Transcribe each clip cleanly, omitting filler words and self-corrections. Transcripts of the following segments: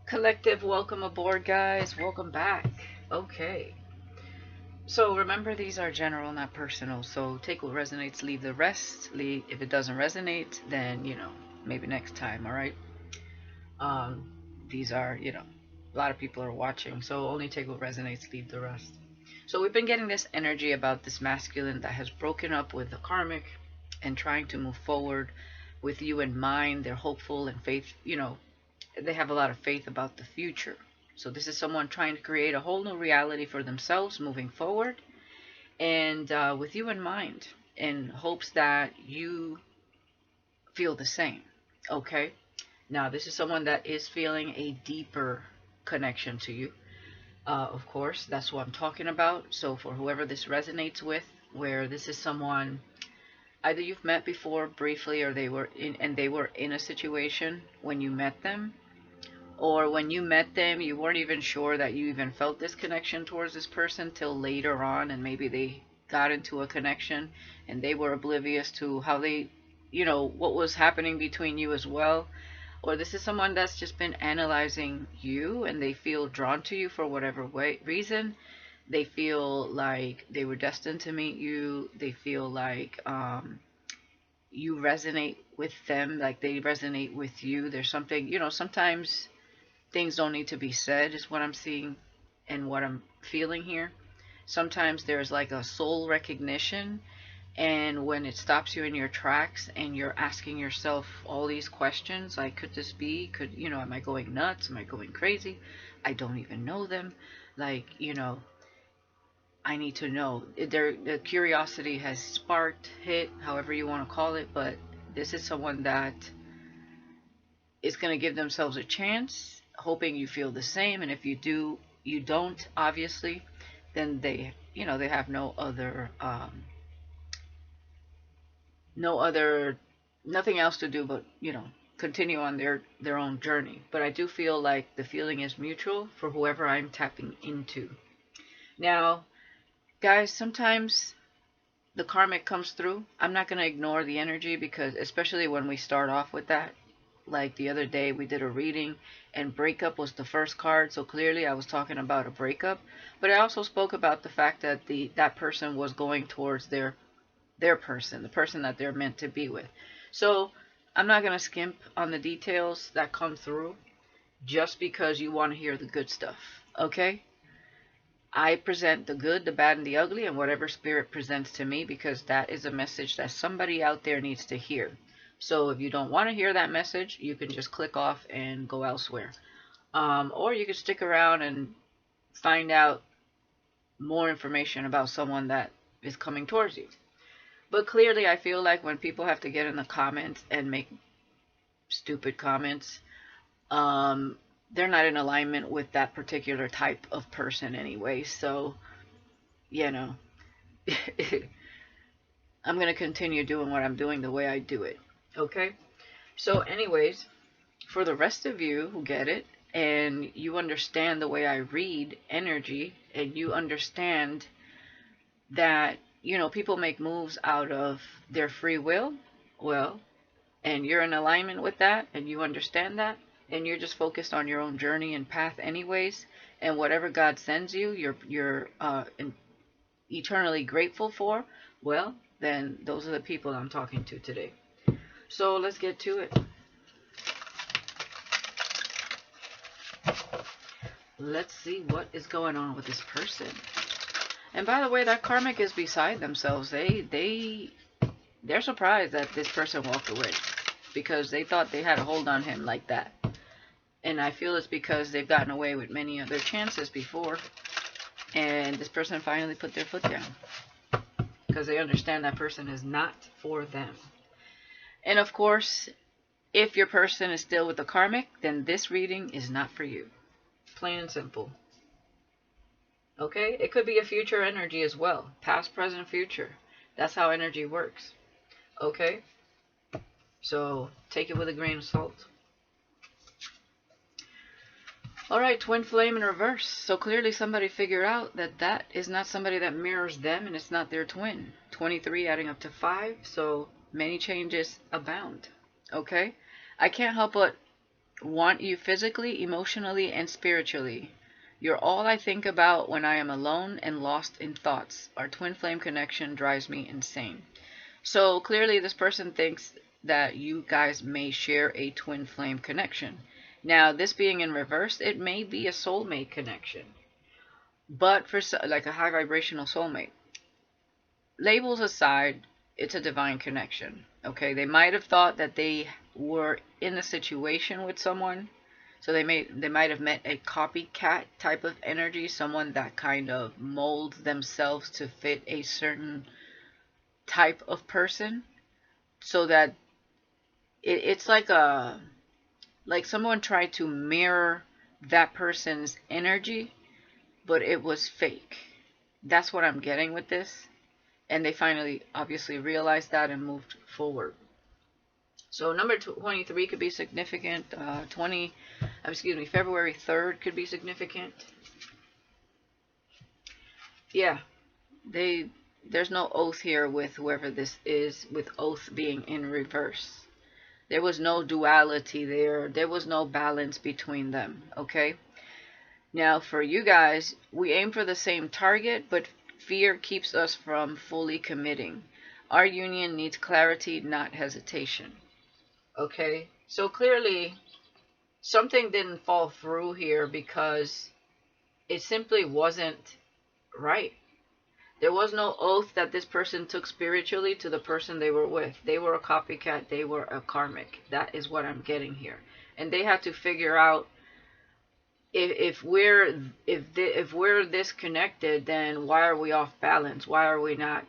Collective, welcome aboard, guys. Welcome back. Okay. So remember, these are general, not personal. So take what resonates, leave the rest. If it doesn't resonate, then, maybe next time, all right? Um, these are, a lot of people are watching. So only take what resonates, leave the rest. So we've been getting this energy about this masculine that has broken up with the karmic and trying to move forward with you in mind. They're hopeful and faith, they have a lot of faith about the future. So this is someone trying to create a whole new reality for themselves moving forward, and with you in mind, in hopes that you feel the same. Okay. Now this is someone that is feeling a deeper connection to you. Of course, that's what I'm talking about. So for whoever this resonates with, where this is someone either you've met before briefly, or they were in a situation when you met them, or when you met them, you weren't even sure that you even felt this connection towards this person till later on, and maybe they got into a connection and they were oblivious to how they, what was happening between you as well. Or this is someone that's just been analyzing you and they feel drawn to you for whatever reason. They feel like they were destined to meet you. They feel like you resonate with them, like they resonate with you. There's something, sometimes things don't need to be said, is what I'm seeing and what I'm feeling here. Sometimes there's like a soul recognition, and when it stops you in your tracks and you're asking yourself all these questions, like, could this be? Am I going nuts? Am I going crazy? I don't even know them. Like, I need to know. The curiosity has sparked, hit, however you want to call it, but this is someone that is going to give themselves a chance, hoping you feel the same. And if you don't, obviously, then they have no other, nothing else to do but, continue on their own journey. But I do feel like the feeling is mutual for whoever I'm tapping into. Now, guys, sometimes the karmic comes through. I'm not going to ignore the energy, because especially when we start off with that, like the other day we did a reading and breakup was the first card, so clearly I was talking about a breakup. But I also spoke about the fact that that person was going towards their person, the person that they're meant to be with. So I'm not going to skimp on the details that come through just because you want to hear the good stuff. Okay? I present the good, the bad, and the ugly, and whatever spirit presents to me, because that is a message that somebody out there needs to hear. So if you don't want to hear that message, you can just click off and go elsewhere. Or you can stick around and find out more information about someone that is coming towards you. But clearly, I feel like when people have to get in the comments and make stupid comments, they're not in alignment with that particular type of person anyway. So, you know, I'm going to continue doing what I'm doing the way I do it. Okay? So, anyways, for the rest of you who get it and you understand the way I read energy, and you understand that, people make moves out of their free will, well, and you're in alignment with that and you understand that, and you're just focused on your own journey and path anyways, and whatever God sends you, you're eternally grateful for, well, then those are the people I'm talking to today. So let's get to it. Let's see what is going on with this person. And by the way, that karmic is beside themselves. They're surprised that this person walked away, because they thought they had a hold on him like that. And I feel it's because they've gotten away with many other chances before, and this person finally put their foot down, because they understand that person is not for them. And of course, if your person is still with the karmic, then this reading is not for you. Plain and simple. Okay? It could be a future energy as well. Past, present, future. That's how energy works. Okay? So take it with a grain of salt. Alright, twin flame in reverse. So clearly somebody figured out that that is not somebody that mirrors them, and it's not their twin. 23 adding up to 5, so many changes abound. Okay? I can't help but Want you physically, emotionally, and spiritually. You're all I think about when I am alone and lost in thoughts. Our twin flame connection drives me insane. So clearly, this person thinks that you guys may share a twin flame connection. Now, this being in reverse, it may be a soulmate connection, but for like a high vibrational soulmate. Labels aside, it's a divine connection. Okay, they might have thought that they were in a situation with someone, so they might have met a copycat type of energy, someone that kind of molds themselves to fit a certain type of person, so that it's like someone tried to mirror that person's energy, but it was fake. That's what I'm getting with this. And they finally obviously realized that and moved forward. So number 23 could be significant. February 3rd could be significant. Yeah, there's no oath here with whoever this is, with oath being in reverse. There was no duality there. There was no balance between them, okay? Now, for you guys, we aim for the same target, but fear keeps us from fully committing. Our union needs clarity, not hesitation. Okay? So clearly, something didn't fall through here because it simply wasn't right. There was no oath that this person took spiritually to the person they were with. They were a copycat. They were a karmic. That is what I'm getting here. And they had to figure out if we're disconnected, then why are we off balance? Why are we not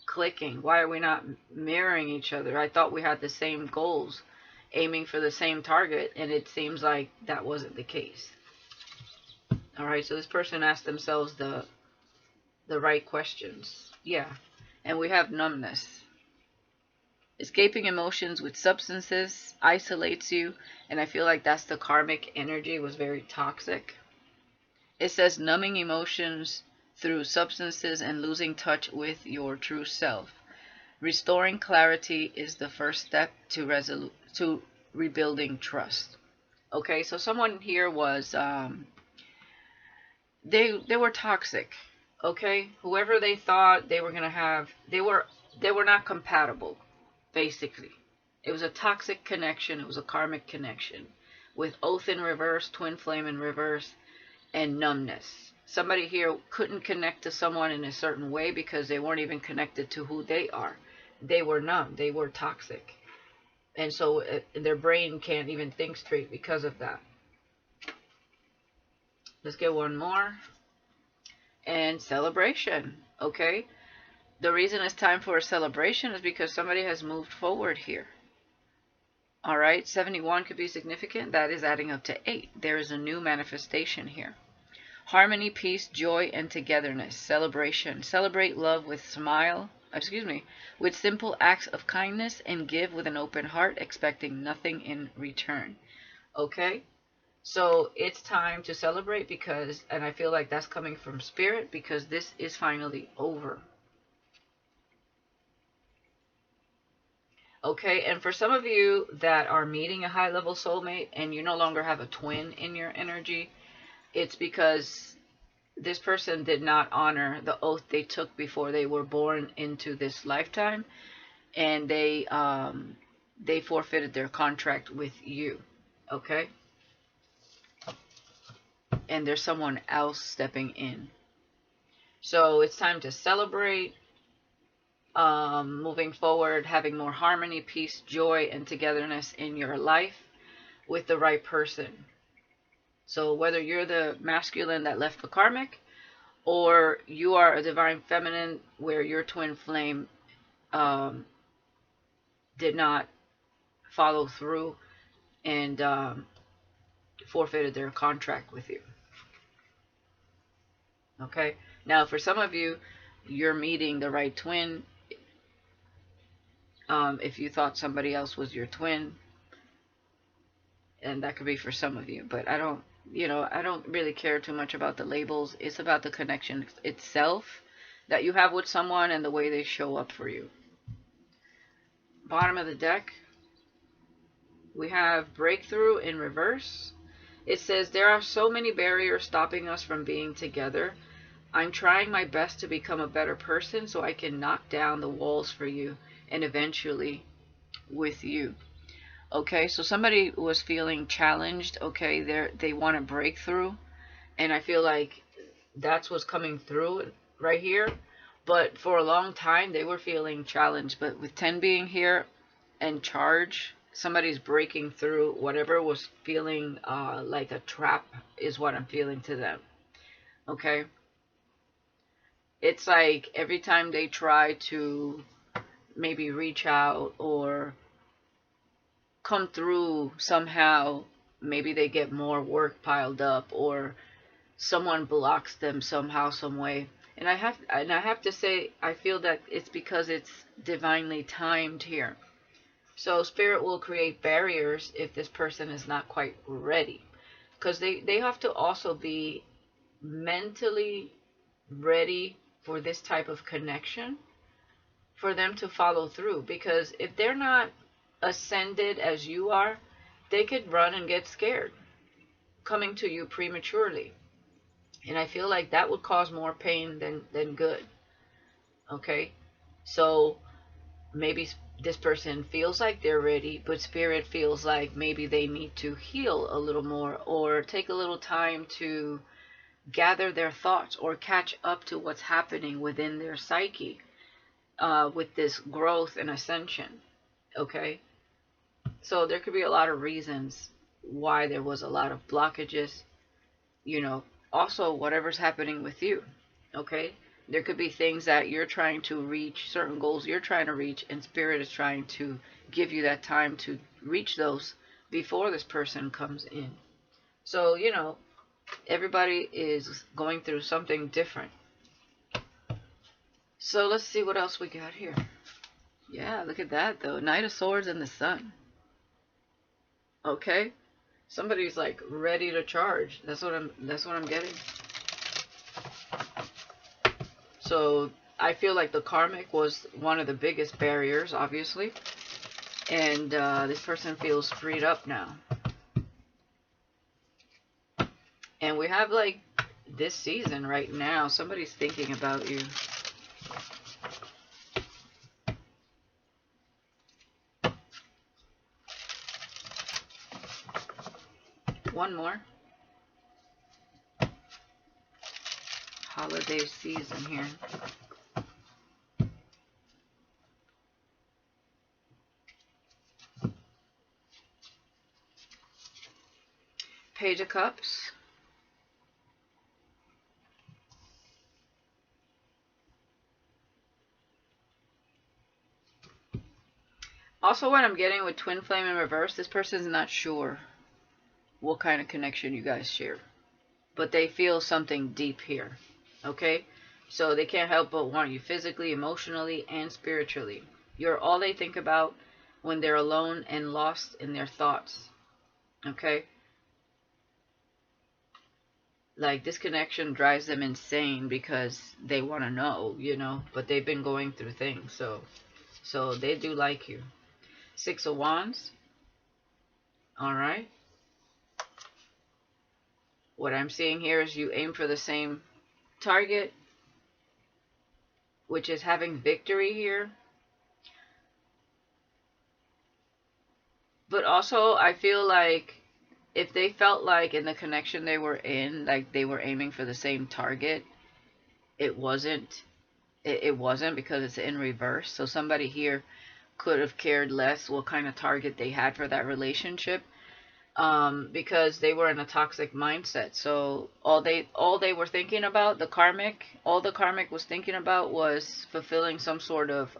clicking? Why are we not mirroring each other? I thought we had the same goals, aiming for the same target, and it seems like that wasn't the case. All right, so this person asked themselves the right questions. Yeah, and we have numbness. Escaping emotions with substances isolates you, and I feel like that's the karmic energy. It was very toxic. It says numbing emotions through substances and losing touch with your true self. Restoring clarity is the first step to rebuilding trust. Okay, so someone here was they were toxic. Okay, whoever they thought they were gonna have, they were not compatible. Basically, it was a toxic connection. It was a karmic connection with oath in reverse, twin flame in reverse, and numbness. Somebody here couldn't connect to someone in a certain way because they weren't even connected to who they are. They were numb. They were toxic. And so their brain can't even think straight because of that. Let's get one more. And celebration. Okay. The reason it's time for a celebration is because somebody has moved forward here. All right. 71 could be significant. That is adding up to 8. There is a new manifestation here. Harmony, peace, joy, and togetherness. Celebration. Celebrate love with with simple acts of kindness, and give with an open heart, expecting nothing in return. Okay? So it's time to celebrate because, and I feel like that's coming from spirit, because this is finally over. Okay, and for some of you that are meeting a high-level soulmate and you no longer have a twin in your energy, it's because this person did not honor the oath they took before they were born into this lifetime, and they forfeited their contract with you. Okay, and there's someone else stepping in. So it's time to celebrate, moving forward, having more harmony, peace, joy, and togetherness in your life with the right person. So whether you're the masculine that left the karmic, or you are a divine feminine where your twin flame did not follow through and forfeited their contract with you. Okay, now for some of you, you're meeting the right twin. If you thought somebody else was your twin, and that could be for some of you, but I don't really care too much about the labels. It's about the connection itself that you have with someone and the way they show up for you. Bottom of the deck, We have breakthrough in reverse. It says, there are so many barriers stopping us from being together. I'm trying my best to become a better person so I can knock down the walls for you and eventually with you. Okay, so somebody was feeling challenged. Okay, they want a breakthrough, and I feel like that's what's coming through right here. But for a long time, they were feeling challenged. But with 10 being here and charge, somebody's breaking through whatever was feeling like a trap, is what I'm feeling to them. Okay, it's like every time they try to maybe reach out or come through somehow, maybe they get more work piled up, or someone blocks them somehow, some way. And I have to say, I feel that it's because it's divinely timed here. So spirit will create barriers if this person is not quite ready, because they have to also be mentally ready for this type of connection for them to follow through. Because if they're not ascended as you are, they could run and get scared coming to you prematurely. And I feel like that would cause more pain than good. Okay? So maybe this person feels like they're ready, but spirit feels like maybe they need to heal a little more or take a little time to gather their thoughts or catch up to what's happening within their psyche with this growth and ascension. Okay? So there could be a lot of reasons why there was a lot of blockages, you know, also whatever's happening with you. Okay? There could be things that you're trying to reach, certain goals you're trying to reach, and spirit is trying to give you that time to reach those before this person comes in. So, everybody is going through something different. So let's see what else we got here. Yeah, look at that though. Knight of Swords and the Sun. Okay? Somebody's like ready to charge. That's what I'm getting. So I feel like the karmic was one of the biggest barriers, obviously. And this person feels freed up now. And we have like this season right now. Somebody's thinking about you. One more. Holiday season here. Page of Cups. Also, what I'm getting with Twin Flame in reverse, this person's not sure what kind of connection you guys share. But they feel something deep here. Okay? So they can't help but want you physically, emotionally, and spiritually. You're all they think about when they're alone and lost in their thoughts. Okay? Like, this connection drives them insane because they want to know, but they've been going through things. So they do like you. Six of Wands. Alright. What I'm seeing here is you aim for the same target, which is having victory here. But also, I feel like if they felt like in the connection they were in, like they were aiming for the same target, it wasn't. It wasn't, because it's in reverse. So somebody here could have cared less what kind of target they had for that relationship, because they were in a toxic mindset. So all they were thinking about, all the karmic was thinking about was fulfilling some sort of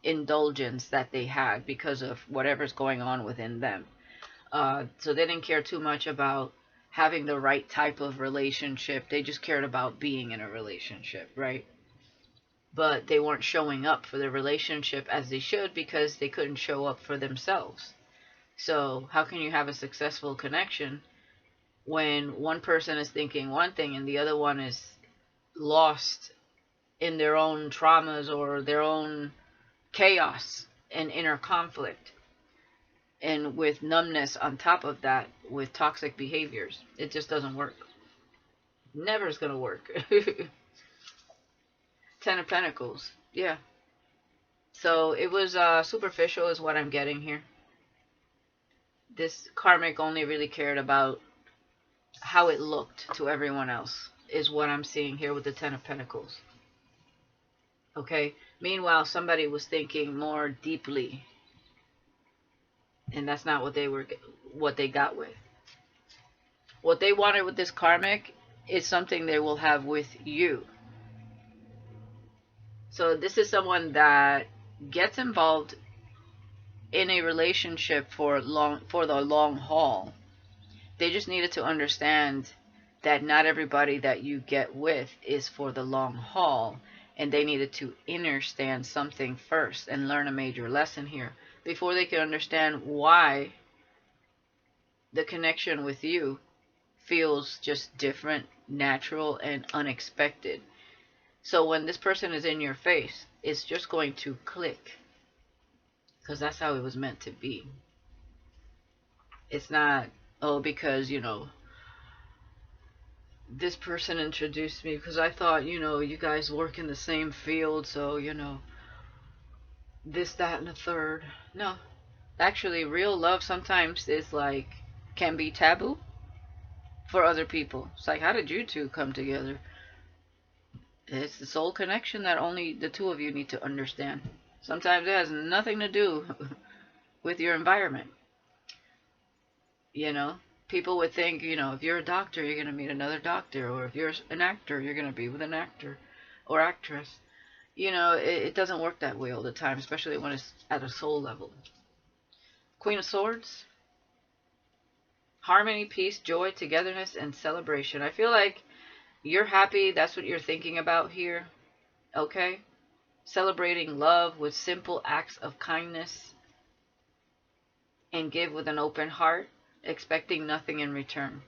indulgence that they had because of whatever's going on within them. So they didn't care too much about having the right type of relationship. They just cared about being in a relationship, right? But they weren't showing up for the relationship as they should because they couldn't show up for themselves. So how can you have a successful connection when one person is thinking one thing and the other one is lost in their own traumas or their own chaos and inner conflict? and with numbness on top of that, with toxic behaviors. It just doesn't work. Never is going to work. Ten of Pentacles. Yeah. So it was superficial is what I'm getting here. This karmic only really cared about how it looked to everyone else, is what I'm seeing here with the Ten of Pentacles. Okay? Meanwhile, somebody was thinking more deeply, and that's not what they got with. What they wanted with this karmic is something they will have with you. So this is someone that gets involved in a relationship for the long haul. They just needed to understand that not everybody that you get with is for the long haul, and they needed to understand something first and learn a major lesson here before they could understand why the connection with you feels just different, natural, and unexpected. So when this person is in your face, it's just going to click, because that's how it was meant to be. It's not, oh, because, this person introduced me because I thought, you guys work in the same field, so, this, that, and the third. No. Actually, real love sometimes is like, can be taboo for other people. It's like, how did you two come together? It's the soul connection that only the two of you need to understand. Sometimes it has nothing to do with your environment. People would think, if you're a doctor, you're going to meet another doctor. Or if you're an actor, you're going to be with an actor or actress. It doesn't work that way all the time, especially when it's at a soul level. Queen of Swords. Harmony, peace, joy, togetherness, and celebration. I feel like you're happy. That's what you're thinking about here. Okay? Celebrating love with simple acts of kindness. And give with an open heart, expecting nothing in return.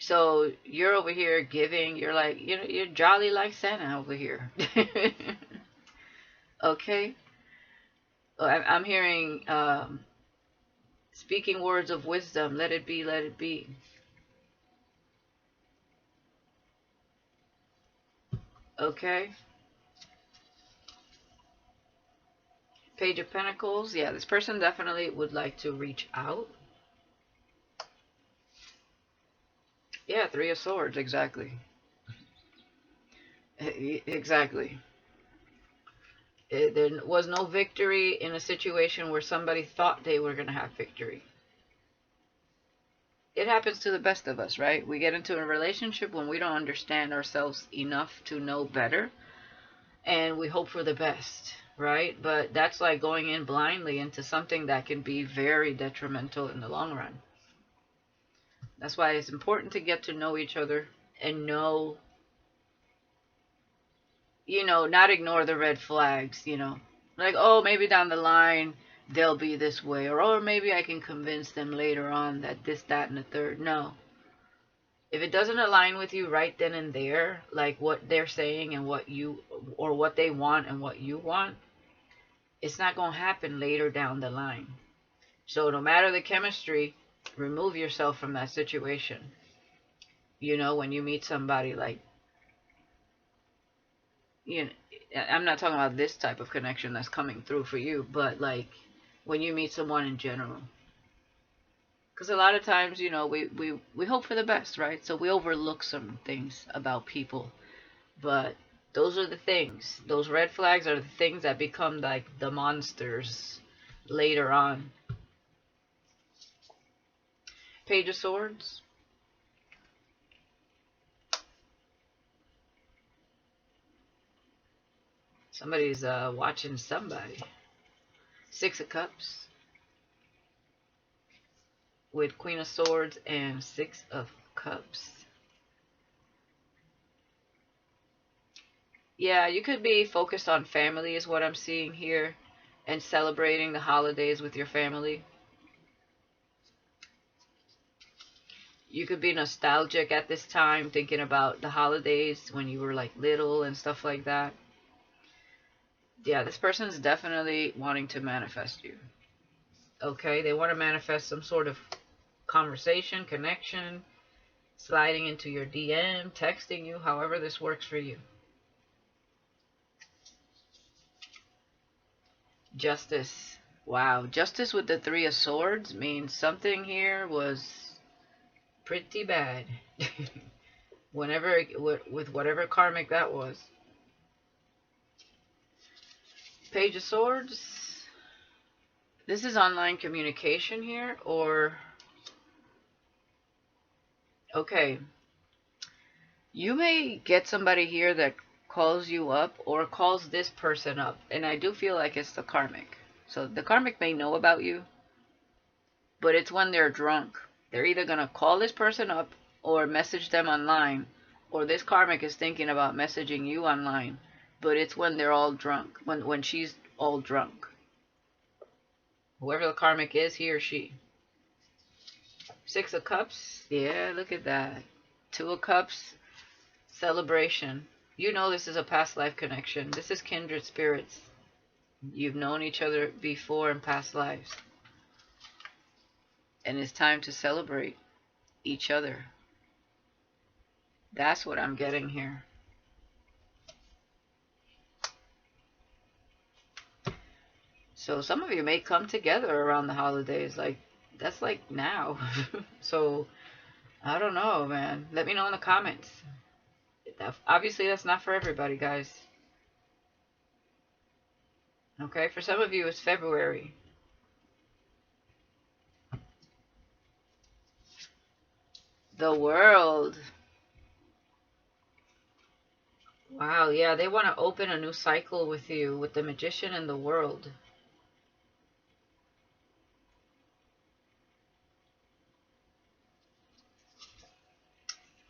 So you're over here giving. You're like, you're jolly like Santa over here. Okay? I'm hearing speaking words of wisdom. Let it be, let it be. Okay? Page of Pentacles. Yeah, this person definitely would like to reach out. Yeah, Three of Swords, exactly. Exactly. There was no victory in a situation where somebody thought they were going to have victory. It happens to the best of us, right? We get into a relationship when we don't understand ourselves enough to know better, and we hope for the best, right? But that's like going in blindly into something that can be very detrimental in the long run. That's why it's important to get to know each other and know, not ignore the red flags, Like, oh, maybe down the line they'll be this way. Or maybe I can convince them later on that this, that, and the third. No. If it doesn't align with you right then and there, like what they're saying and what they want and what you want, it's not going to happen later down the line. So no matter the chemistry, remove yourself from that situation. When you meet somebody like, I'm not talking about this type of connection that's coming through for you, but like when you meet someone in general. Because a lot of times, we hope for the best, right? So we overlook some things about people. But those are the things. Those red flags are the things that become like the monsters later on. Page of Swords. Somebody's watching somebody. Six of Cups. With Queen of Swords and Six of Cups. Yeah, you could be focused on family is what I'm seeing here. And celebrating the holidays with your family. You could be nostalgic at this time, thinking about the holidays when you were like little and stuff like that. Yeah, this person's definitely wanting to manifest you. Okay, they want to manifest some sort of conversation, connection, sliding into your DM, texting you, however this works for you. Justice. Wow, justice with the Three of Swords means something here was pretty bad. Whenever, with whatever karmic that was. Page of Swords. This is online communication here, or... Okay. You may get somebody here that calls you up or calls this person up. And I do feel like it's the karmic. So the karmic may know about you, but it's when they're drunk. They're either going to call this person up or message them online, or this karmic is thinking about messaging you online, but it's when they're all drunk, when she's all drunk. Whoever the karmic is, he or she. Six of Cups. Yeah, look at that. Two of Cups. Celebration. You know this is a past life connection. This is kindred spirits. You've known each other before in past lives. And it's time to celebrate each other. That's what I'm getting here. So some of you may come together around the holidays. Like, that's like now. So, I don't know, man. Let me know in the comments. Obviously, that's not for everybody, guys. Okay, for some of you, it's February. The World. Wow, yeah, they want to open a new cycle with you, with the Magician and the World.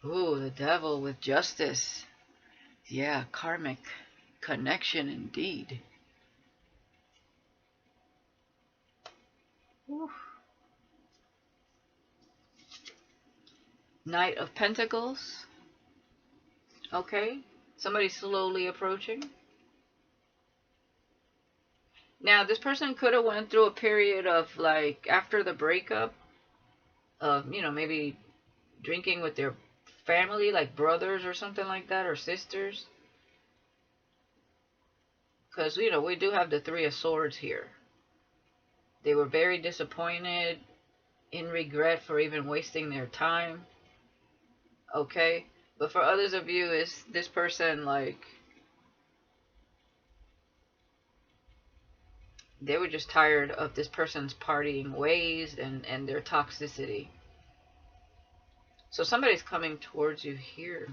Ooh, the Devil with Justice. Yeah, karmic connection indeed. Ooh. Knight of Pentacles. Okay, somebody slowly approaching. Now, this person could have went through a period of, like, after the breakup, of, you know, maybe drinking with their family, like brothers or something like that, or sisters. Because, you know, we do have the Three of Swords here. They were very disappointed, in regret for even wasting their time. Okay? But for others of you, is this person, like, they were just tired of this person's partying ways and their toxicity. So somebody's coming towards you here,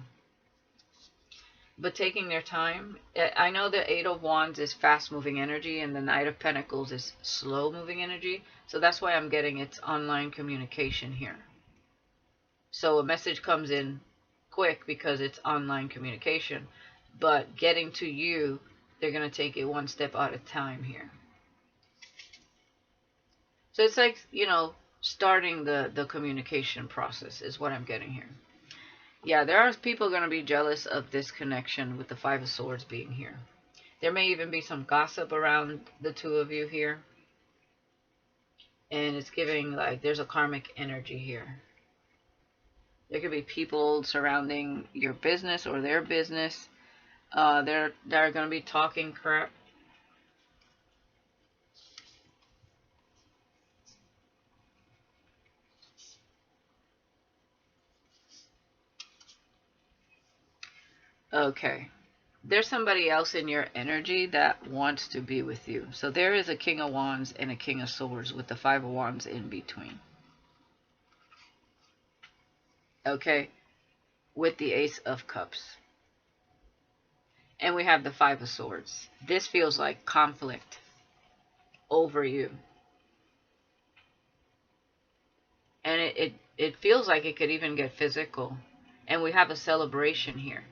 but taking their time. I know the Eight of Wands is fast-moving energy, and the Knight of Pentacles is slow-moving energy. So that's why I'm getting it's online communication here. So a message comes in quick because it's online communication. But getting to you, they're going to take it one step at a time here. So it's like, you know, starting the communication process is what I'm getting here. Yeah, there are people going to be jealous of this connection with the Five of Swords being here. There may even be some gossip around the two of you here. And it's giving, like, there's a karmic energy here. There could be people surrounding your business or their business. They're going to be talking crap. Okay. There's somebody else in your energy that wants to be with you. So there is a King of Wands and a King of Swords with the Five of Wands in between. Okay. With the Ace of Cups. And we have the Five of Swords. This feels like conflict over you. And it feels like it could even get physical. And we have a celebration here.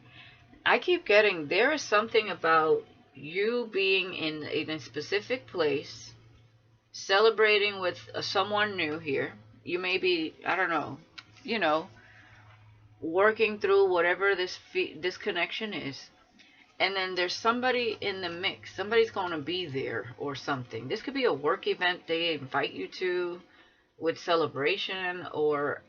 I keep getting, there is something about you being in a specific place, celebrating with someone new here. You may be, I don't know, you know, working through whatever this connection is. And then there's somebody in the mix. Somebody's going to be there or something. This could be a work event they invite you to with celebration, or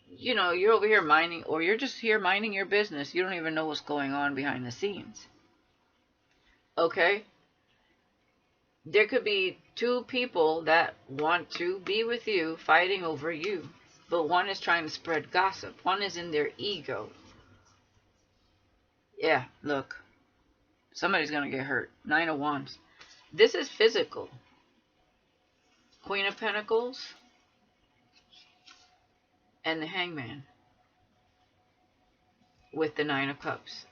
you're over here minding, or you're just here minding your business. You don't even know what's going on behind the scenes. Okay? There could be two people that want to be with you fighting over you, but one is trying to spread gossip. One is in their ego. Yeah, look. Somebody's going to get hurt. 9 of Wands. This is physical. Queen of Pentacles and the Hangman with the 9 of Cups.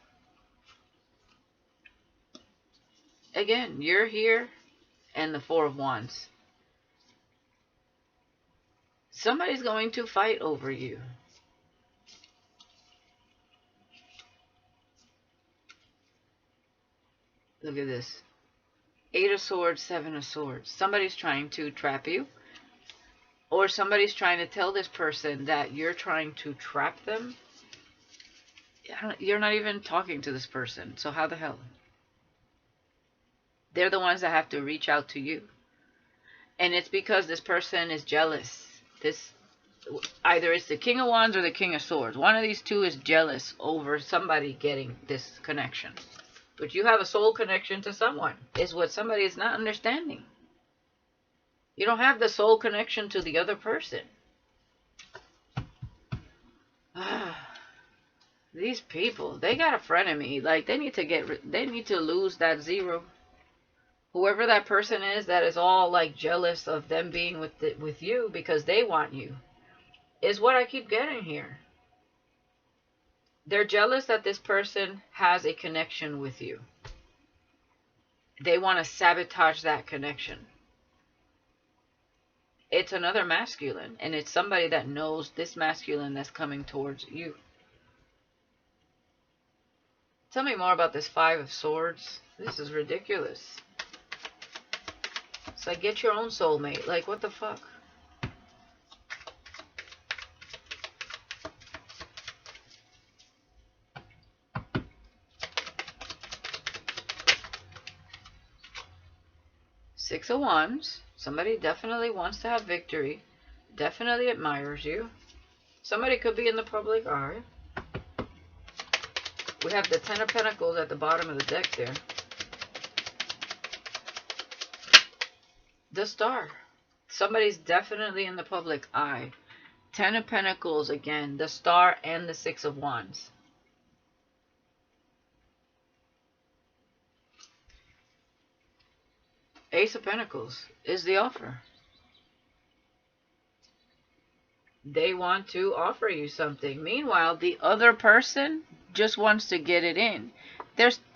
Again, you're here and the 4 of Wands. Somebody's going to fight over you. Look at this. 8 of Swords, 7 of Swords. Somebody's trying to trap you. Or somebody's trying to tell this person that you're trying to trap them. You're not even talking to this person. So how the hell? They're the ones that have to reach out to you. And it's because this person is jealous. Either it's the King of Wands or the King of Swords. One of these two is jealous over somebody getting this connection. But you have a soul connection to someone, is what somebody is not understanding. You don't have the soul connection to the other person. These people, they got a frenemy. Like, they need to lose that 0. Whoever that person is that is all like jealous of them being with you because they want you, is what I keep getting here. They're jealous that this person has a connection with you. They want to sabotage that connection. It's another masculine, and it's somebody that knows this masculine that's coming towards you. Tell me more about this 5 of Swords. This is ridiculous. It's like, get your own soulmate. Like, what the fuck? Six of Wands. Somebody definitely wants to have victory. Definitely admires you. Somebody could be in the public eye. We have the 10 of Pentacles at the bottom of the deck there. The Star. Somebody's definitely in the public eye. 10 of Pentacles again. The Star and the 6 of Wands. Ace of Pentacles is the offer. They want to offer you something. Meanwhile, the other person just wants to get it in.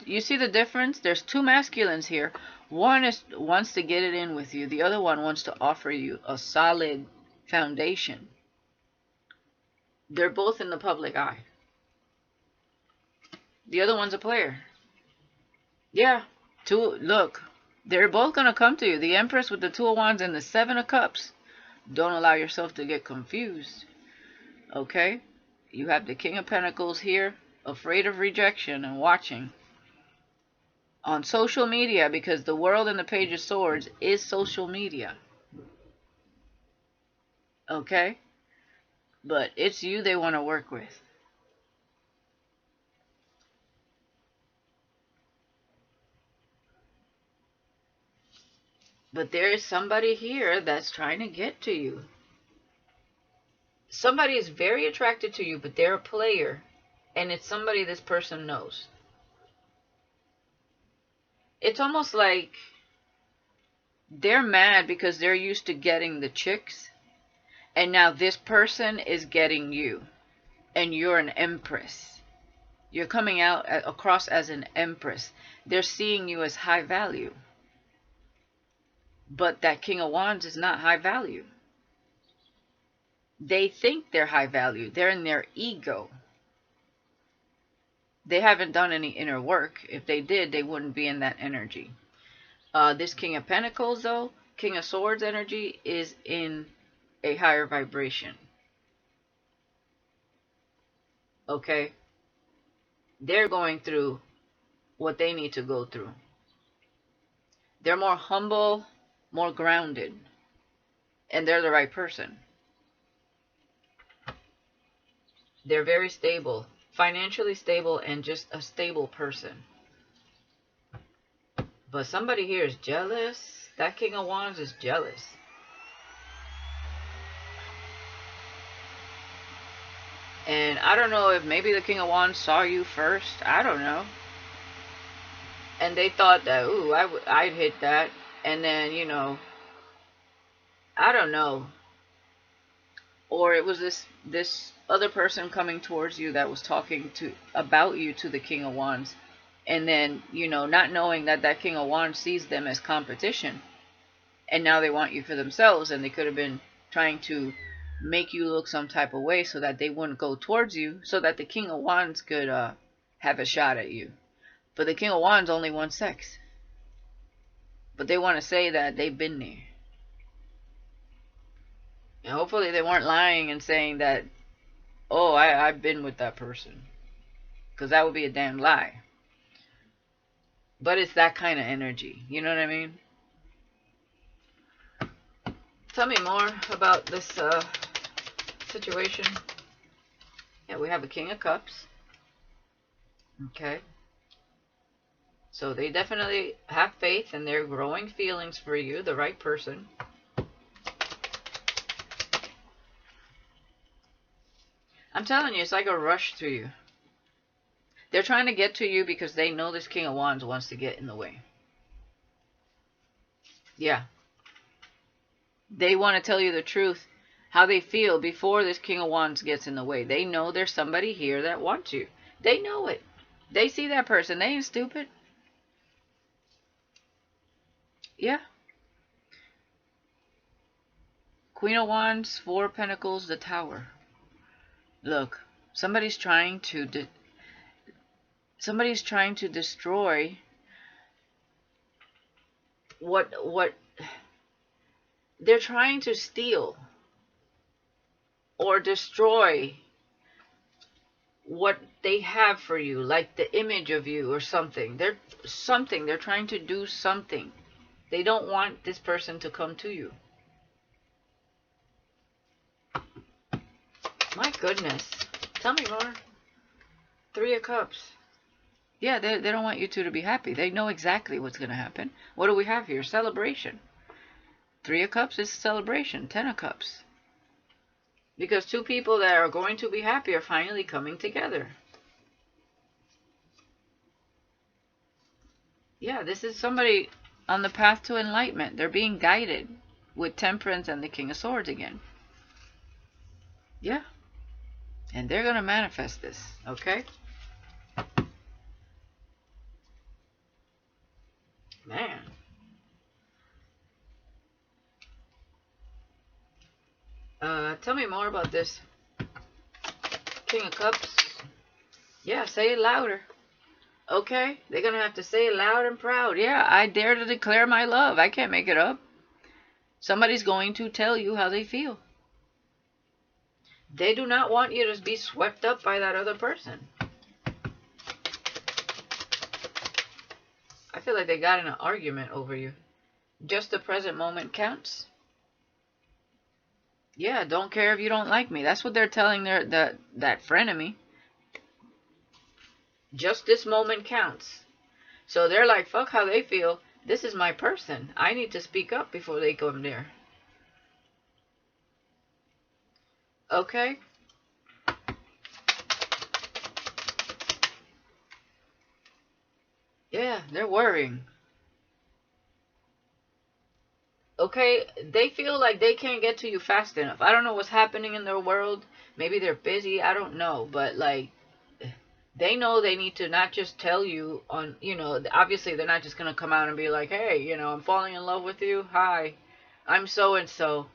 You see the difference? There's two masculines here. One wants to get it in with you. The other one wants to offer you a solid foundation. They're both in the public eye. The other one's a player. Yeah. Look. They're both going to come to you. The Empress with the 2 of Wands and the 7 of Cups. Don't allow yourself to get confused. Okay? You have the King of Pentacles here, afraid of rejection and watching. On social media, because the World and the Page of Swords is social media. Okay? But it's you they want to work with. But there is somebody here that's trying to get to you. Somebody is very attracted to you, but they're a player. And it's somebody this person knows. It's almost like they're mad because they're used to getting the chicks. And now this person is getting you. And you're an Empress. You're coming out across as an Empress. They're seeing you as high value. But that King of Wands is not high value. They think they're high value. They're in their ego. They haven't done any inner work. If they did, they wouldn't be in that energy. This King of Pentacles, though, King of Swords energy, is in a higher vibration. Okay? They're going through what they need to go through. They're more humble, more grounded, and they're the right person. They're very stable, financially stable, and just a stable person. But somebody here is jealous. That King of Wands is jealous. And I don't know if maybe the King of Wands saw you first. I don't know. And they thought that, ooh, I'd hit that. And then, you know, I don't know. Or it was this other person coming towards you that was talking about you to the King of Wands. And then, you know, not knowing that that King of Wands sees them as competition. And now they want you for themselves. And they could have been trying to make you look some type of way so that they wouldn't go towards you. So that the King of Wands could have a shot at you. But the King of Wands only wants sex. But they want to say that they've been there. And hopefully they weren't lying and saying that, oh, I've been with that person. Because that would be a damn lie. But it's that kind of energy. You know what I mean? Tell me more about this situation. Yeah, we have a King of Cups. Okay. So they definitely have faith and they're growing feelings for you, the right person. I'm telling you, it's like a rush through you. They're trying to get to you because they know this King of Wands wants to get in the way. Yeah. They want to tell you the truth, how they feel before this King of Wands gets in the way. They know there's somebody here that wants you. They know it. They see that person. They ain't stupid. Yeah. Queen of Wands, Four of Pentacles, the Tower. Look, somebody's trying to destroy what they're trying to steal or destroy what they have for you, like the image of you or something. They're trying to do something. They don't want this person to come to you. My goodness. Tell me more. Three of Cups. Yeah, they don't want you two to be happy. They know exactly what's going to happen. What do we have here? Celebration. Three of Cups is celebration. 10 of Cups. Because two people that are going to be happy are finally coming together. Yeah, this is somebody on the path to enlightenment. They're being guided with Temperance and the King of Swords again. Yeah. And they're going to manifest this, okay? Man. Tell me more about this King of Cups. Yeah, say it louder. Okay? They're going to have to say it loud and proud. Yeah, I dare to declare my love. I can't make it up. Somebody's going to tell you how they feel. They do not want you to be swept up by that other person. I feel like they got in an argument over you. Just the present moment counts. Yeah, don't care if you don't like me. That's what they're telling that frenemy. Just this moment counts. So they're like, fuck how they feel. This is my person. I need to speak up before they come there. Okay? Yeah, they're worrying. Okay, they feel like they can't get to you fast enough. I don't know what's happening in their world. Maybe they're busy. I don't know. But, like, they know they need to not just tell you on, you know, obviously they're not just going to come out and be like, hey, you know, I'm falling in love with you. Hi, I'm so-and-so.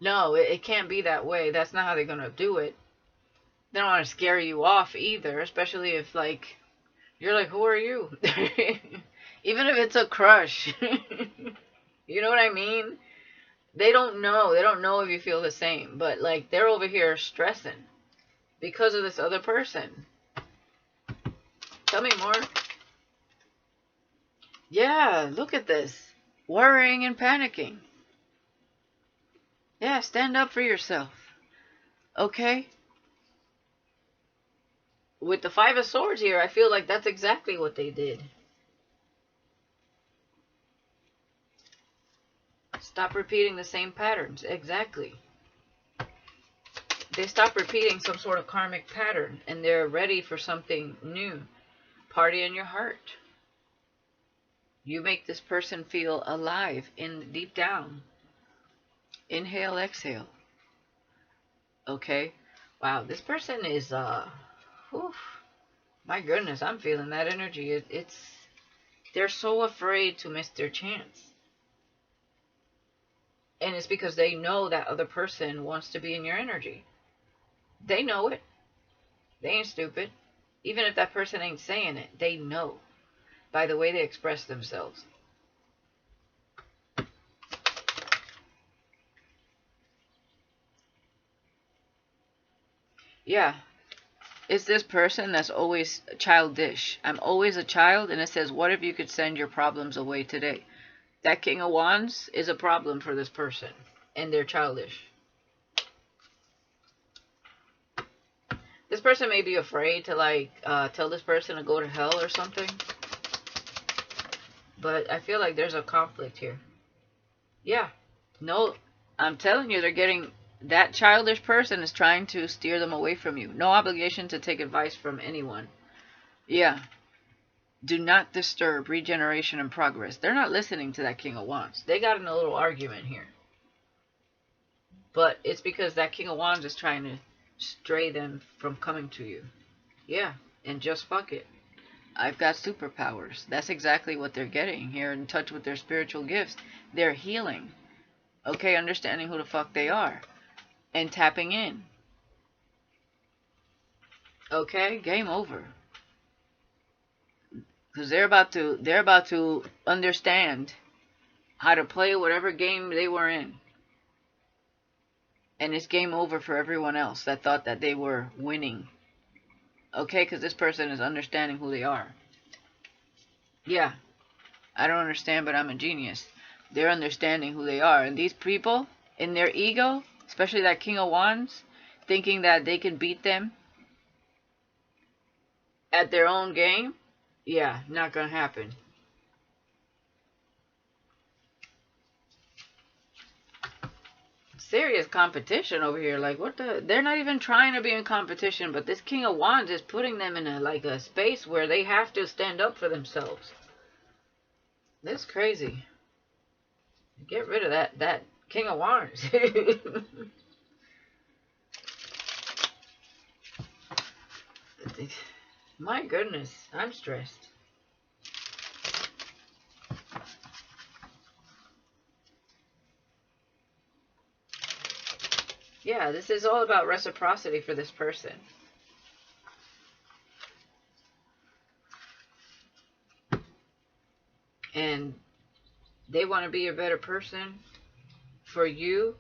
No, it can't be that way. That's not how they're going to do it. They don't want to scare you off either, especially if, like, you're like, who are you? Even if it's a crush. You know what I mean? They don't know. They don't know if you feel the same. But, like, they're over here stressing because of this other person. Tell me more. Yeah, look at this. Worrying and panicking. Yeah, stand up for yourself. Okay? With the Five of Swords here, I feel like that's exactly what they did. Stop repeating the same patterns. Exactly. They stop repeating some sort of karmic pattern and they're ready for something new. Party in your heart. You make this person feel alive in deep down. Inhale, exhale. Okay? Wow, this person is whew, my goodness, I'm feeling that energy. It's they're so afraid to miss their chance. And it's because they know that other person wants to be in your energy. They know it. They ain't stupid. Even if that person ain't saying it, they know by the way they express themselves. Yeah, it's this person that's always childish. I'm always a child, and it says, what if you could send your problems away today? That King of Wands is a problem for this person, and they're childish. This person may be afraid to, like, tell this person to go to hell or something. But I feel like there's a conflict here. Yeah. No, I'm telling you, they're getting... That childish person is trying to steer them away from you. No obligation to take advice from anyone. Yeah. Do not disturb regeneration and progress. They're not listening to that King of Wands. They got in a little argument here. But it's because that King of Wands is trying to stray them from coming to you. Yeah. And just fuck it. I've got superpowers. That's exactly what they're getting here, in touch with their spiritual gifts. They're healing. Okay, understanding who the fuck they are. And tapping in. Okay, game over. Because they're about to understand how to play whatever game they were in. And it's game over for everyone else that thought that they were winning. Okay, because this person is understanding who they are. Yeah, I don't understand, but I'm a genius. They're understanding who they are. And these people, in their ego, especially that King of Wands, thinking that they can beat them at their own game, yeah, not gonna happen. Serious competition over here. Like, what the? They're not even trying to be in competition, but this King of Wands is putting them in a space where they have to stand up for themselves. That's crazy. Get rid of that King of Wands. My goodness, I'm stressed. Yeah, this is all about reciprocity for this person. And they want to be a better person for you.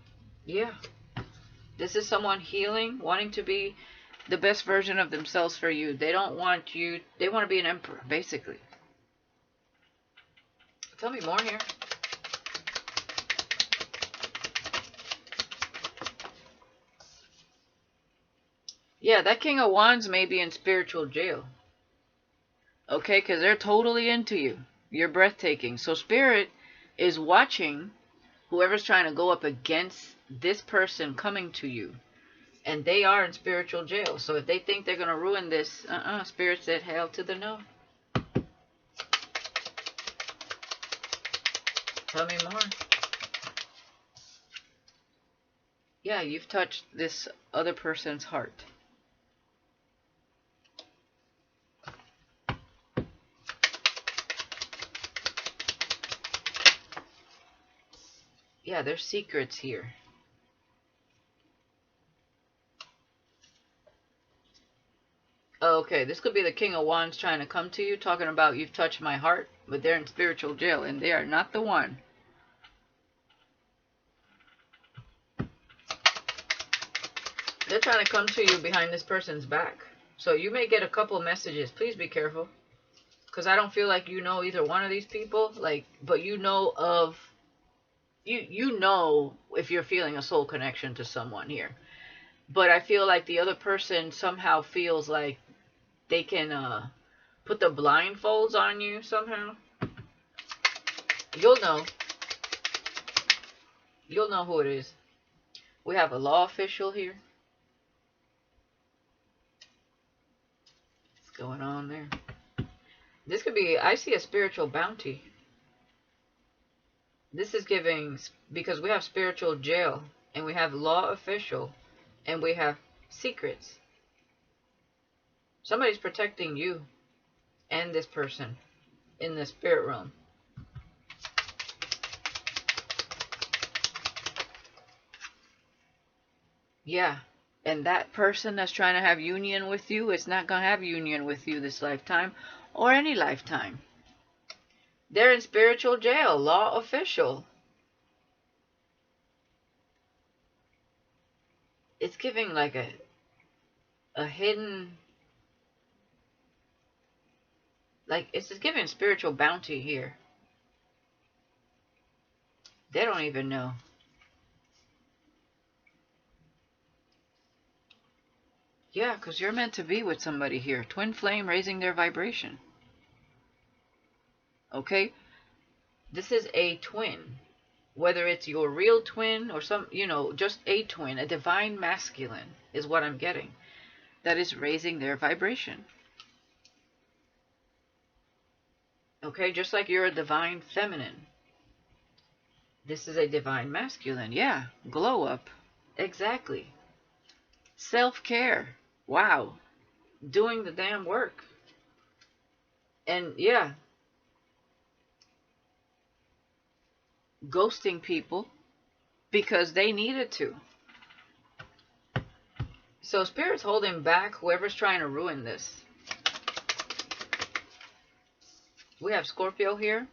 Yeah. This is someone healing, wanting to be the best version of themselves for you. They don't want you, they want to be an emperor, basically. Tell me more here. Yeah, that King of Wands may be in spiritual jail. Okay, because they're totally into you. You're breathtaking. So Spirit is watching whoever's trying to go up against this person coming to you. And they are in spiritual jail. So if they think they're going to ruin this, Spirit said hell to the no. Tell me more. Yeah, you've touched this other person's heart. Yeah, there's secrets here. Okay, this could be the King of Wands trying to come to you, talking about you've touched my heart, but they're in spiritual jail, and they are not the one. They're trying to come to you behind this person's back. So you may get a couple messages. Please be careful. Because I don't feel like you know either one of these people. Like, but you know of, you know if you're feeling a soul connection to someone here. But I feel like the other person somehow feels like they can put the blindfolds on you somehow. You'll know. You'll know who it is. We have a law official here. What's going on there? This could be, I see a spiritual bounty. This is giving, because we have spiritual jail, and we have law official, and we have secrets. Somebody's protecting you and this person in the spirit realm. Yeah. And that person that's trying to have union with you, it's not going to have union with you this lifetime or any lifetime. They're in spiritual jail, law official. It's giving like a hidden, like it's just giving spiritual bounty here. They don't even know. Yeah, because you're meant to be with somebody here. Twin flame raising their vibration. Okay? This is a twin. Whether it's your real twin or some, just a twin, a divine masculine is what I'm getting. That is raising their vibration. Okay? Just like you're a divine feminine. This is a divine masculine. Yeah. Glow up. Exactly. Self-care. Wow. Doing the damn work. And yeah. Ghosting people because they needed to. So Spirit's holding back whoever's trying to ruin this. We have Scorpio here.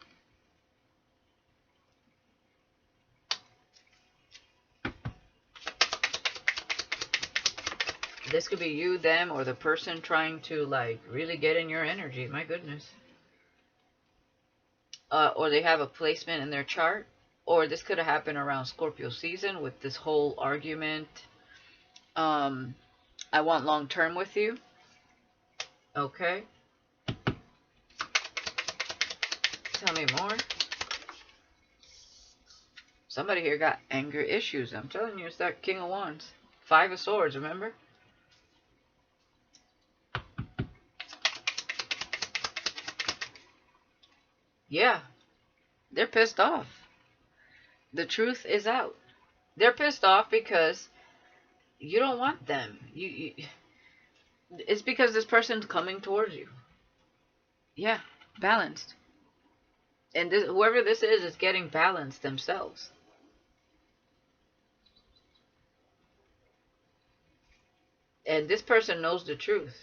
This could be you, them, or the person trying to like really get in your energy. My goodness. Or they have a placement in their chart. Or this could have happened around Scorpio season with this whole argument. I want long term with you. Okay. Tell me more. Somebody here got anger issues. I'm telling you, it's that King of Wands. 5 of Swords, remember? Yeah. They're pissed off. The truth is out. They're pissed off because you don't want them. It's because this person's coming towards you. Yeah, balanced. And whoever this is getting balanced themselves. And this person knows the truth.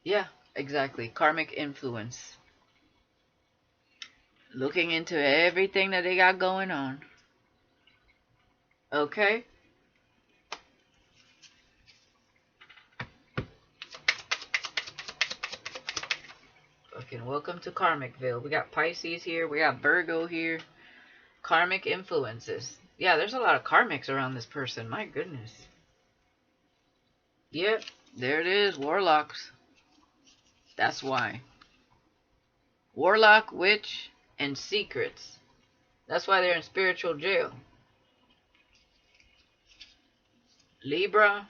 Yeah, exactly. Karmic influence. Looking into everything that they got going on. Okay? Fucking welcome to Karmicville. We got Pisces here. We got Virgo here. Karmic influences. Yeah, there's a lot of karmics around this person. My goodness. Yep, there it is. Warlocks. That's why. Warlock, witch, and secrets. That's why they're in spiritual jail. Libra.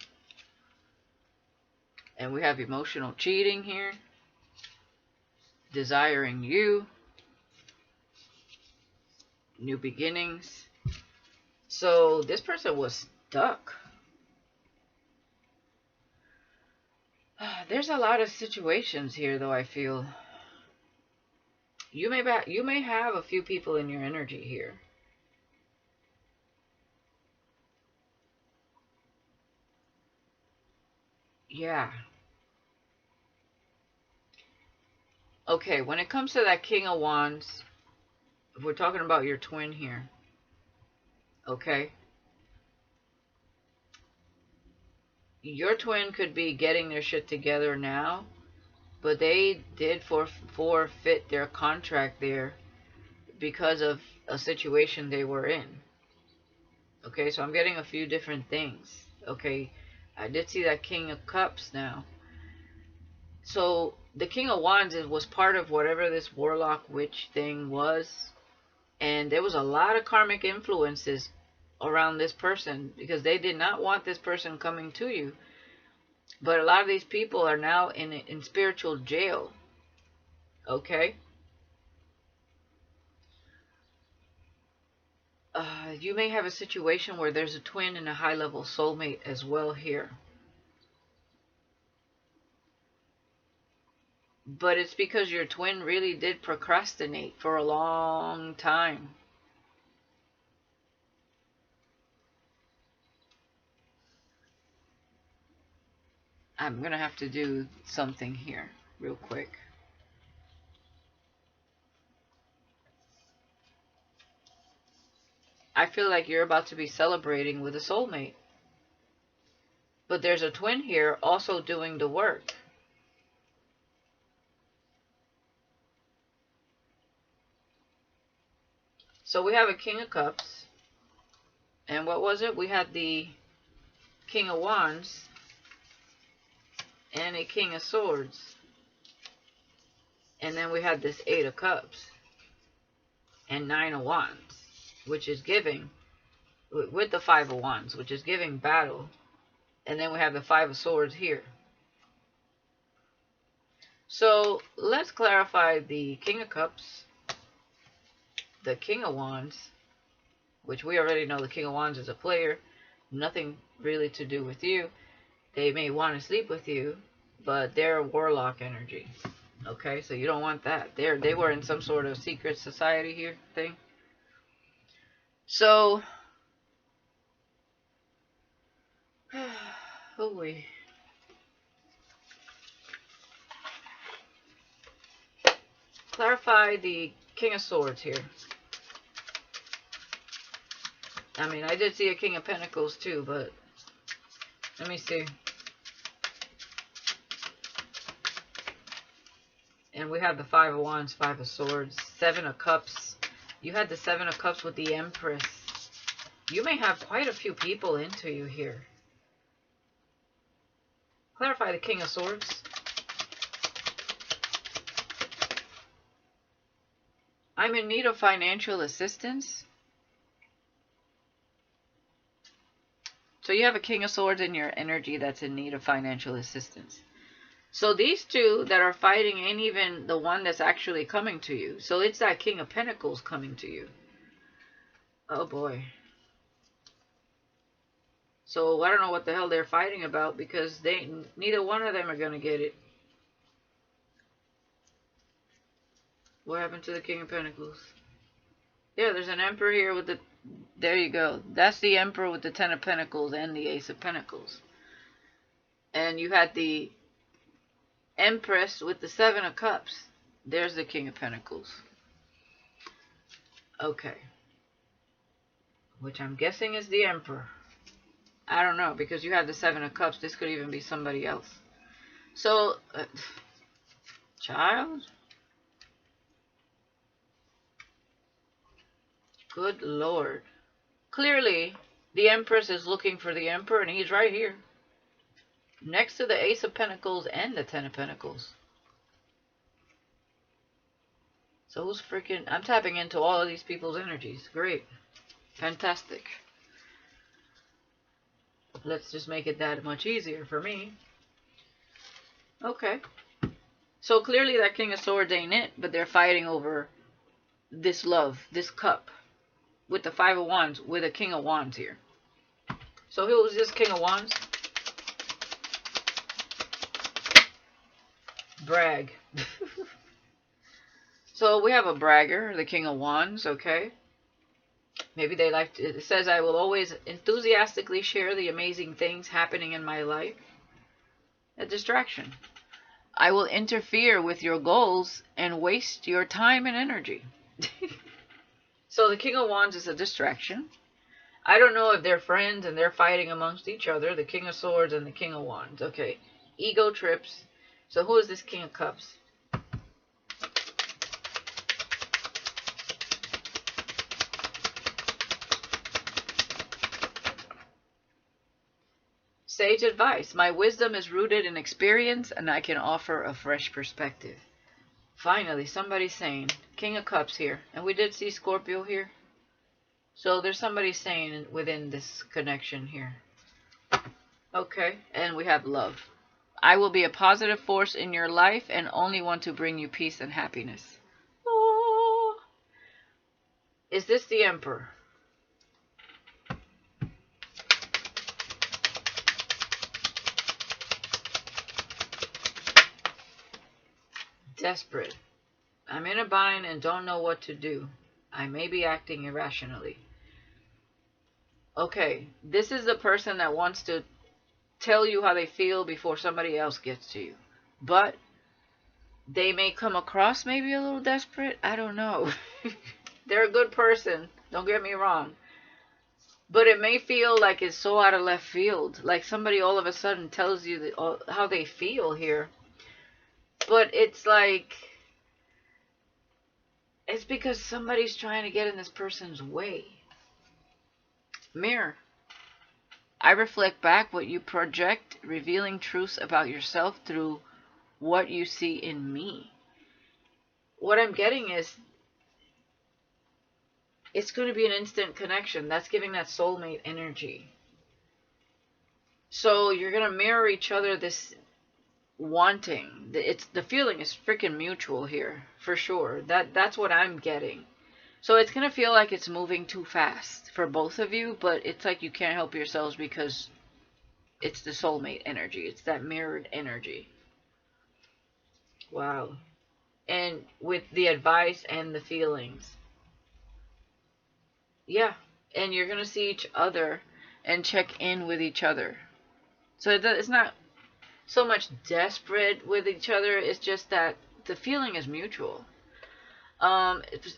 And we have emotional cheating here. Desiring you. New beginnings. So this person was stuck. There's a lot of situations here, though, I feel. You may have a few people in your energy here. Yeah. Okay, when it comes to that King of Wands, if we're talking about your twin here, Okay? Your twin could be getting their shit together now, but they did forfeit their contract there because of a situation they were in. Okay, so I'm getting a few different things. Okay, I did see that King of Cups now. So the King of Wands was part of whatever this warlock witch thing was, and there was a lot of karmic influences around this person because they did not want this person coming to you. But a lot of these people are now in spiritual jail. Okay, you may have a situation where there's a twin and a high-level soulmate as well here. But it's because your twin really did procrastinate for a long time. I'm going to have to do something here real quick. I feel like you're about to be celebrating with a soulmate. But there's a twin here also doing the work. So we have a King of Cups. And what was it? We had the King of Wands and a King of Swords. And then we had this Eight of Cups and Nine of Wands, which is giving, with the Five of Wands, which is giving battle. And then we have the Five of Swords here. So let's clarify the King of Cups, the King of Wands, which we already know the King of Wands is a player, nothing really to do with you. They may want to sleep with you, but they're a warlock energy. Okay, so you don't want that. They were in some sort of secret society here thing. So, oh wait. Clarify the King of Swords here. I mean, I did see a King of Pentacles too, but let me see. And we have the Five of Wands, Five of Swords, Seven of Cups. You had the Seven of Cups with the Empress. You may have quite a few people into you here. Clarify the King of Swords. I'm in need of financial assistance. So you have a King of Swords in your energy that's in need of financial assistance. So these two that are fighting ain't even the one that's actually coming to you. So it's that King of Pentacles coming to you. Oh boy. So I don't know what the hell they're fighting about because neither one of them are going to get it. What happened to the King of Pentacles? Yeah, there's an Emperor here with the... There you go. That's the Emperor with the Ten of Pentacles and the Ace of Pentacles. And you had the Empress with the Seven of Cups. There's the King of Pentacles. Okay. Which I'm guessing is the Emperor. I don't know, because you have the Seven of Cups. This could even be somebody else. So, child? Good Lord. Clearly, the Empress is looking for the Emperor, and he's right here. Next to the Ace of Pentacles and the Ten of Pentacles. So who's freaking... I'm tapping into all of these people's energies. Great. Fantastic. Let's just make it that much easier for me. Okay. So clearly that King of Swords ain't it, but they're fighting over this love, this cup. With the Five of Wands, with a King of Wands here. So who was this King of Wands? Brag. So we have a bragger, the King of Wands, okay? Maybe they like to, it says, I will always enthusiastically share the amazing things happening in my life. A distraction. I will interfere with your goals and waste your time and energy. So the King of Wands is a distraction. I don't know if they're friends and they're fighting amongst each other. The King of Swords and the King of Wands. Okay. Ego trips. So who is this King of Cups? Sage advice. My wisdom is rooted in experience and I can offer a fresh perspective. Finally, somebody's saying King of Cups here. And we did see Scorpio here. So there's somebody saying within this connection here. Okay, and we have love. I will be a positive force in your life and only want to bring you peace and happiness. Oh. Is this the Emperor? Desperate. I'm in a bind and don't know what to do. I may be acting irrationally. Okay, this is the person that wants to tell you how they feel before somebody else gets to you. But they may come across maybe a little desperate. I don't know. They're a good person. Don't get me wrong. But it may feel like it's so out of left field. Like somebody all of a sudden tells you that, how they feel here. But it's like, it's because somebody's trying to get in this person's way. Mirror. I reflect back what you project, revealing truths about yourself through what you see in me. What I'm getting is, it's going to be an instant connection. That's giving that soulmate energy. So you're going to mirror each other this wanting. It's the feeling is freaking mutual here, for sure. That's what I'm getting. So it's going to feel like it's moving too fast for both of you, but it's like you can't help yourselves because it's the soulmate energy. It's that mirrored energy. Wow. And with the advice and the feelings. Yeah. And you're going to see each other and check in with each other. So it's not so much desperate with each other. It's just that the feeling is mutual.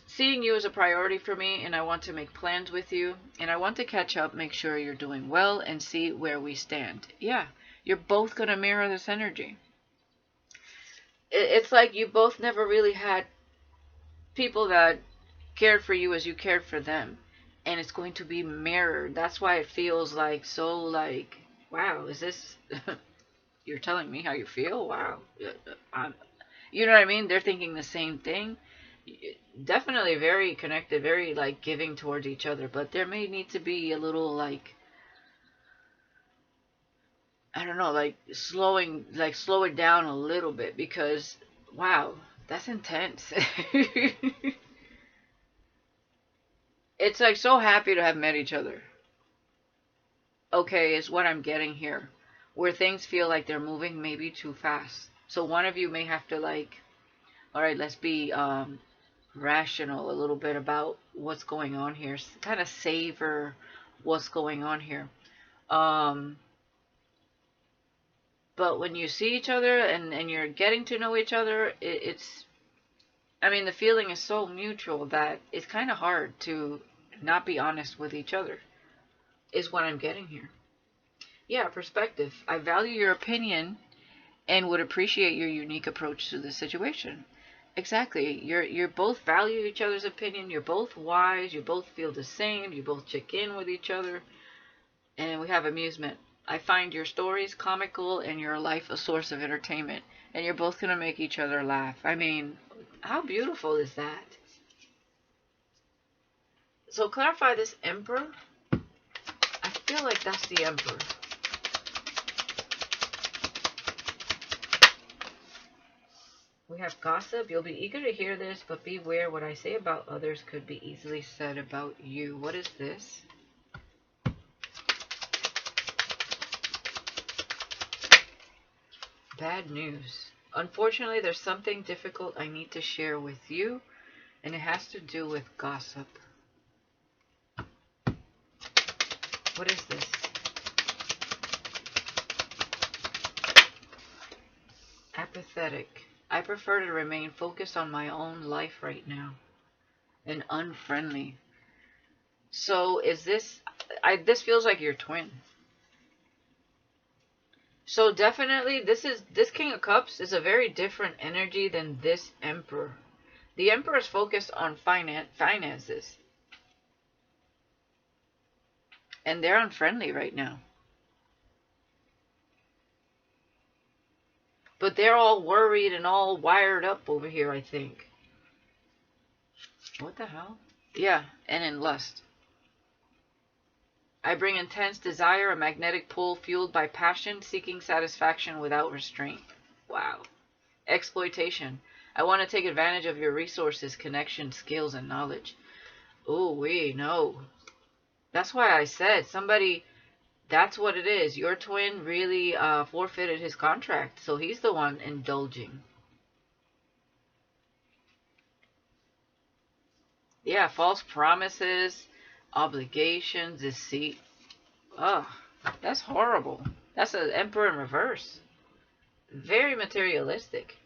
Seeing you is a priority for me, and I want to make plans with you, and I want to catch up, make sure you're doing well, and see where we stand. Yeah, you're both going to mirror this energy. It's like you both never really had people that cared for you as you cared for them, and it's going to be mirrored. That's why it feels like so like, wow, is this... You're telling me how you feel? Wow. You know what I mean? They're thinking the same thing. Definitely very connected, very like giving towards each other, but there may need to be a little like, I don't know, like slow it down a little bit, because wow, that's intense. It's like so happy to have met each other. Okay, is what I'm getting here, where things feel like they're moving maybe too fast. So one of you may have to like, all right, let's be rational a little bit about what's going on here. Kind of savor what's going on here. But when you see each other and you're getting to know each other, it's, I mean, the feeling is so mutual that it's kind of hard to not be honest with each other, is what I'm getting here. Yeah, perspective. I value your opinion and would appreciate your unique approach to the situation. Exactly. You're both value each other's opinion. You're both wise. You both feel the same. You both check in with each other. And we have amusement. I find your stories comical and your life a source of entertainment. And you're both going to make each other laugh. I mean, how beautiful is that? So clarify this Emperor. I feel like that's the Emperor. We have gossip. You'll be eager to hear this, but beware, what I say about others could be easily said about you. What is this? Bad news. Unfortunately, there's something difficult I need to share with you, and it has to do with gossip. What is this? Apathetic. I prefer to remain focused on my own life right now. And unfriendly. So is this, this feels like your twin. So definitely this King of Cups is a very different energy than this Emperor. The Emperor is focused on finances. And they're unfriendly right now. But they're all worried and all wired up over here, I think. What the hell? Yeah, and in lust. I bring intense desire, a magnetic pull fueled by passion, seeking satisfaction without restraint. Wow. Exploitation. I want to take advantage of your resources, connections, skills, and knowledge. Oh, no. That's why I said somebody, that's what it is. Your twin really forfeited his contract, so he's the one indulging. Yeah, false promises, obligations, deceit. Oh, that's horrible. That's an Emperor in reverse. Very materialistic.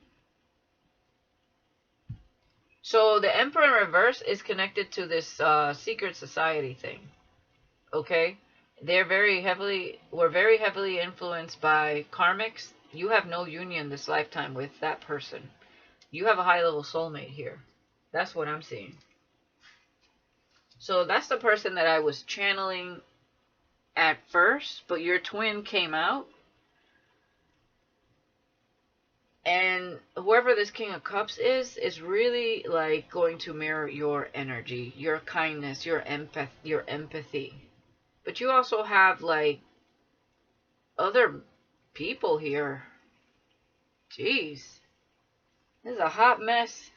So the Emperor in reverse is connected to this secret society thing. Okay? We're very heavily influenced by karmics. You have no union this lifetime with that person. You have a high level soulmate here. That's what I'm seeing. So that's the person that I was channeling at first, but your twin came out. And whoever this King of Cups is really like going to mirror your energy, your kindness, your empathy. But you also have like other people here. Jeez. This is a hot mess.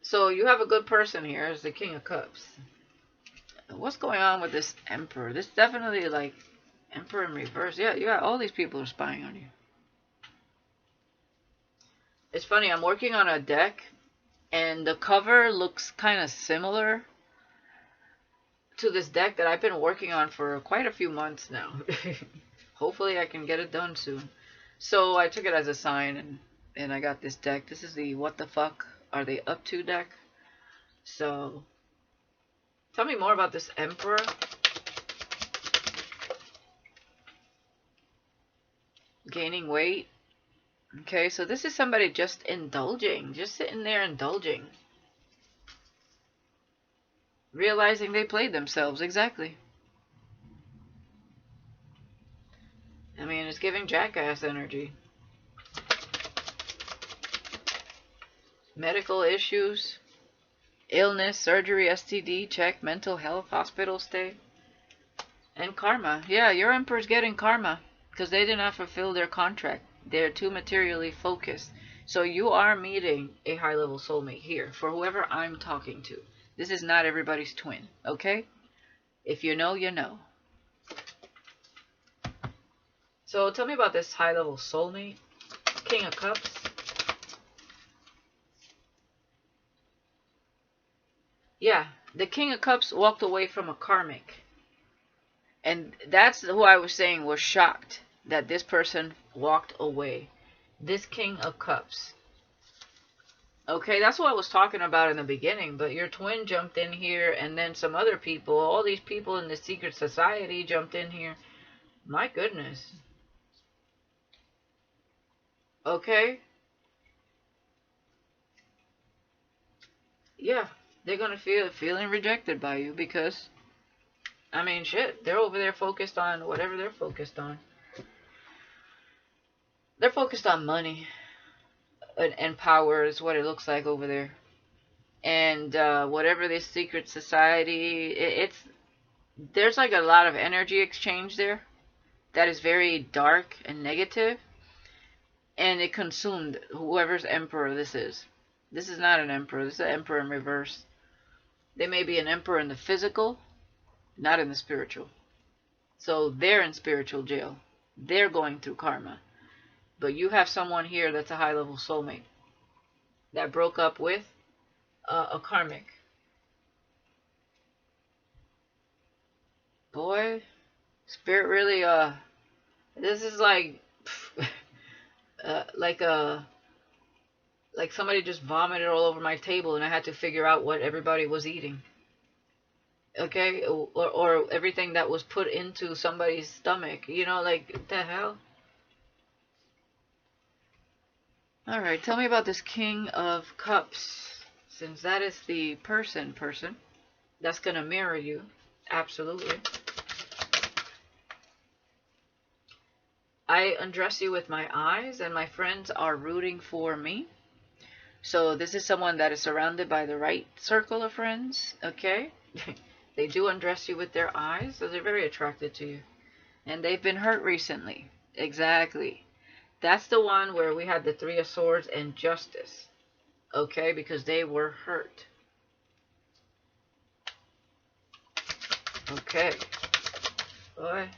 So you have a good person here as the King of Cups. What's going on with this Emperor? This definitely like Emperor in reverse. Yeah, you got all these people are spying on you. It's funny, I'm working on a deck and the cover looks kind of similar to this deck that I've been working on for quite a few months now. Hopefully I can get it done soon. So I took it as a sign and I got this deck. This is the What the Fuck Are They Up To deck. So tell me more about this Emperor. Gaining weight. Okay, so this is somebody just indulging, just sitting there indulging. Realizing they played themselves, exactly. I mean, it's giving jackass energy. Medical issues, illness, surgery, STD, check, mental health, hospital stay, and karma. Yeah, your Emperor's getting karma because they did not fulfill their contract. They're too materially focused. So you are meeting a high-level soulmate here for whoever I'm talking to. This is not everybody's twin, okay? If you know, you know. So tell me about this high-level soulmate. King of Cups. Yeah, the King of Cups walked away from a karmic. And that's who I was saying was shocked that this person walked away. This King of Cups. Okay, that's what I was talking about in the beginning, but your twin jumped in here and then some other people, all these people in the secret society jumped in here. My goodness. Okay. Yeah, they're going to feeling rejected by you because, I mean, shit, they're over there focused on whatever they're focused on. They're focused on money and power is what it looks like over there. And whatever this secret society, there's like a lot of energy exchange there that is very dark and negative, and it consumed whoever's emperor this is. This is not an emperor. This is an emperor in reverse. They may be an emperor in the physical, not in the spiritual. So they're in spiritual jail. They're going through karma. But you have someone here that's a high-level soulmate that broke up with a karmic. Boy, spirit really, this is like, like like somebody just vomited all over my table and I had to figure out what everybody was eating. Okay, or everything that was put into somebody's stomach. You know, like, what the hell? Alright, tell me about this King of Cups. Since that is the person, that's going to mirror you. Absolutely. I undress you with my eyes, and my friends are rooting for me. So this is someone that is surrounded by the right circle of friends, okay? They do undress you with their eyes, so they're very attracted to you. And they've been hurt recently. Exactly. That's the one where we had the Three of Swords and Justice, okay? Because they were hurt. Okay. Boy.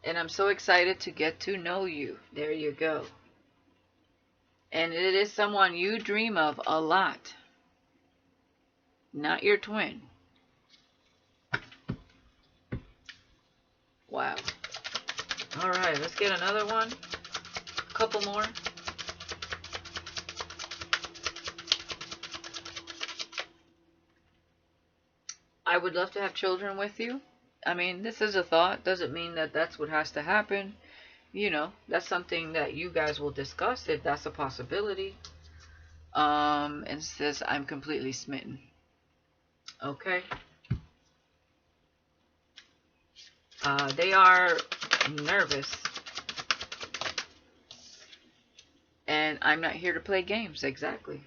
And I'm so excited to get to know you. There you go. And it is someone you dream of a lot. Not your twin. Wow. Alright, let's get another one. A couple more. I would love to have children with you. I mean, this is a thought. Doesn't mean that that's what has to happen. You know, that's something that you guys will discuss if that's a possibility. And says, I'm completely smitten. Okay. They are nervous. And I'm not here to play games. Exactly.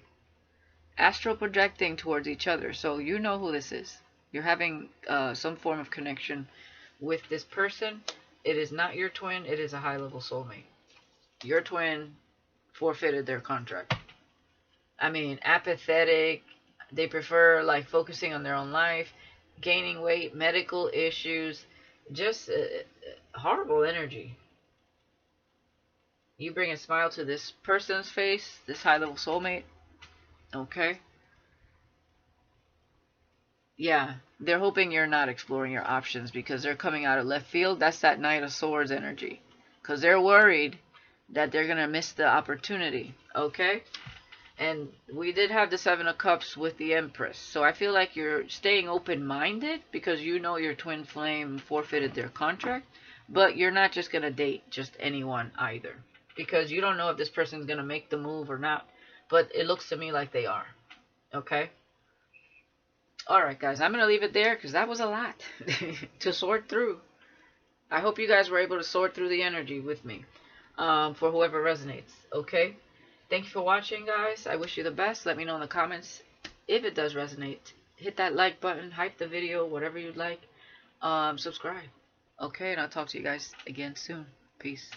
Astral projecting towards each other. So you know who this is. You're having some form of connection with this person. It is not your twin. It is a high-level soulmate. Your twin forfeited their contract. I mean, apathetic. They prefer like focusing on their own life, gaining weight, medical issues, just horrible energy. You bring a smile to this person's face, this high-level soulmate. Okay. Yeah, they're hoping you're not exploring your options because they're coming out of left field. That's that Knight of Swords energy. Because they're worried that they're going to miss the opportunity. Okay? And we did have the Seven of Cups with the Empress. So I feel like you're staying open-minded because you know your twin flame forfeited their contract. But you're not just going to date just anyone either. Because you don't know if this person's going to make the move or not. But it looks to me like they are. Okay? Alright guys, I'm going to leave it there because that was a lot to sort through. I hope you guys were able to sort through the energy with me for whoever resonates. Okay? Thank you for watching, guys. I wish you the best. Let me know in the comments if it does resonate. Hit that like button, hype the video, whatever you'd like. Subscribe. Okay, and I'll talk to you guys again soon. Peace.